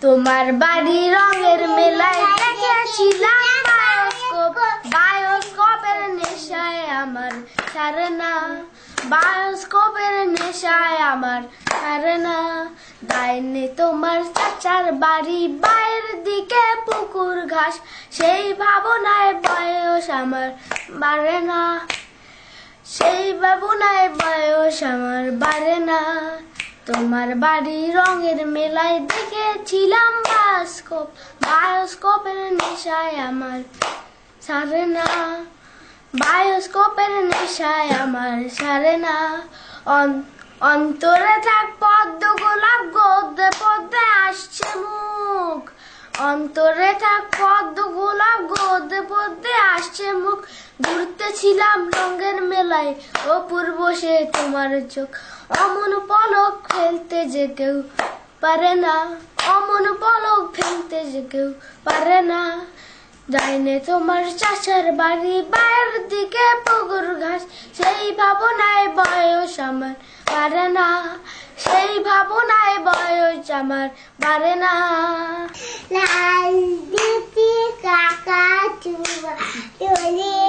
তোমার বাড়ি রঙের মেলায় দেখেছিলাম বায়োস্কোপ, বায়োস্কোপের নেশায় আমার ছাড়ে না, বায়োস্কোপের নেশায় আমার ছাড়ে না। ডাইনে তোমার চাচার বাড়ি, বাইরের দিকে পুকুর ঘাস, সেই ভাবনায় বয়স আমার বাড়ে না, সেই ভাবনায় বয়স আমার বাড়ে না। তোমার বাড়ি রঙের মেলায় দেখেছিলাম বায়োস্কোপ, বায়োস্কোপের নেশায় আমার ছাড়ে না, বায়োস্কোপের নেশায় আমার ছাড়ে না। অন্তরে থাক পদ্ম গোলাপ, গদ্যে পদ্মে আসছে মুখ, অন্তরে থাক পদ্ম গোলাপ, গদ্যে পদ্মে আসছে মুখ। ঘুরতেছিলাম রঙের মেলায়, অপূর্ব সে তোমার চোখ, অমন পলক ফেলতে যে কেউ পারে না, অমন পলক ফেলতে যে কেউ পারে না। ডাইনে তোমার চাচার বাড়ি, বাইরের দিকে পুকুর ঘাস, সেই ভাবনায় বয়স আমার বাড়ে না, সেই ভাবনায় বয়স আমার বাড়ে না। লাল দুটি কাকাতুয়া চলে